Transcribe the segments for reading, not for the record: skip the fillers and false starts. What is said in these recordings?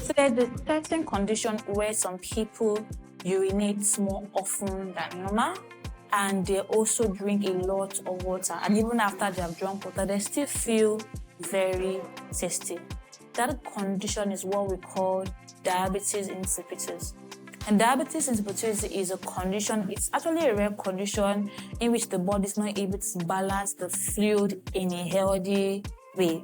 So there's a certain condition where some people urinate more often than normal, and they also drink a lot of water. And even after they have drunk water, they still feel very thirsty. That condition is what we call diabetes insipidus. And diabetes insipidus is a condition, it's actually a rare condition in which the body is not able to balance the fluid in a healthy way.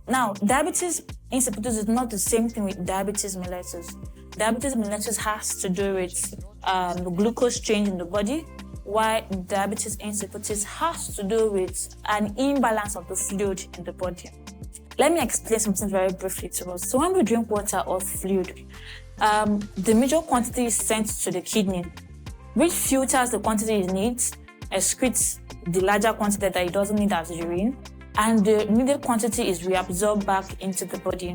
Now, diabetes insipidus is not the same thing with diabetes mellitus. Diabetes mellitus has to do with the glucose change in the body, while diabetes insipidus has to do with an imbalance of the fluid in the body. Let me explain something very briefly to us. So when we drink water or fluid, the major quantity is sent to the kidney, which filters the quantity it needs, excretes the larger quantity that it doesn't need as urine, and the needed quantity is reabsorbed back into the body.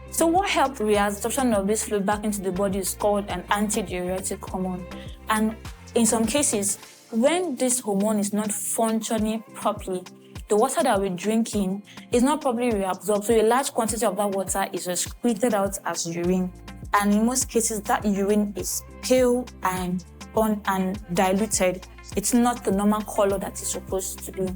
So what helps reabsorption of this fluid back into the body is called an antidiuretic hormone. And in some cases, when this hormone is not functioning properly, the water that we're drinking is not properly reabsorbed, so a large quantity of that water is excreted out as urine. And in most cases, that urine is pale and diluted. It's not the normal color that it's supposed to be.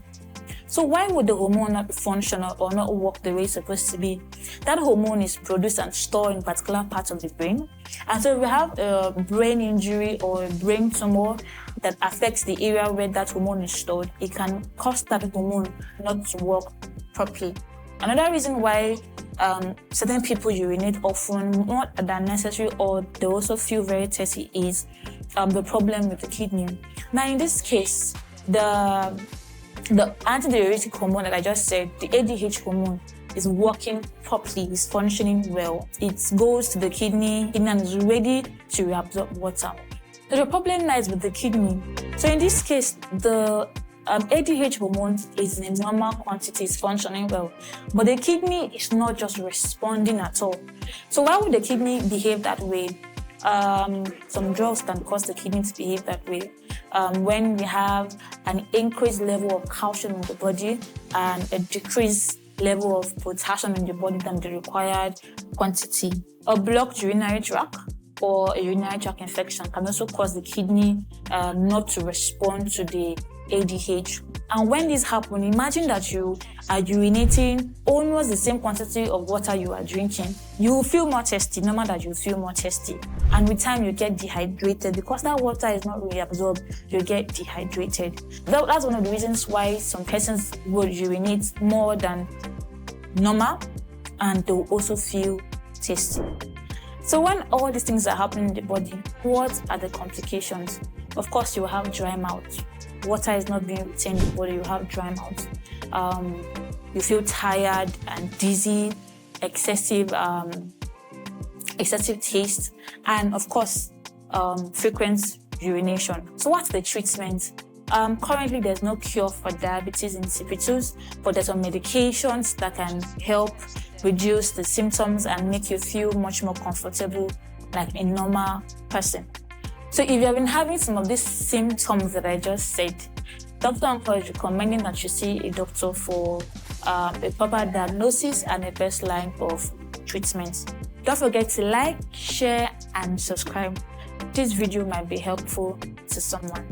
So why would the hormone not function or not work the way it's supposed to be? That hormone is produced and stored in particular parts of the brain. And so if we have a brain injury or a brain tumor that affects the area where that hormone is stored, it can cause that hormone not to work properly. Another reason why certain people urinate often, more than necessary, or they also feel very thirsty, is the problem with the kidney. Now, in this case, the antidiuretic hormone that I just said, the ADH hormone, is working properly, is functioning well. It goes to the kidney and is ready to reabsorb water. So the problem lies with the kidney. So in this case, the ADH hormone is in a normal quantity, is functioning well, but the kidney is not just responding at all. So why would the kidney behave that way? Some drugs can cause the kidney to behave that way. When we have an increased level of calcium in the body and a decreased level of potassium in the body than the required quantity. A blocked urinary tract or a urinary tract infection can also cause the kidney not to respond to the ADH. And when this happens, imagine that you are urinating almost the same quantity of water you are drinking. You will feel more thirsty, no matter that you feel more thirsty. And with time, you get dehydrated because that water is not really absorbed. You get dehydrated. That's one of the reasons why some persons will urinate more than normal, and they will also feel thirsty. So when all these things are happening in the body, what are the complications? Of course, you will have dry mouth. Water is not being retained in the body, you have dry mouth. You feel tired and dizzy, excessive taste, and of course, frequent urination. So what's the treatment? Currently, there's no cure for diabetes insipidus, but there's some medications that can help reduce the symptoms and make you feel much more comfortable like a normal person. So if you have been having some of these symptoms that I just said, Dr. Uncle is recommending that you see a doctor for a proper diagnosis and a best line of treatment. Don't forget to like, share, and subscribe. This video might be helpful to someone.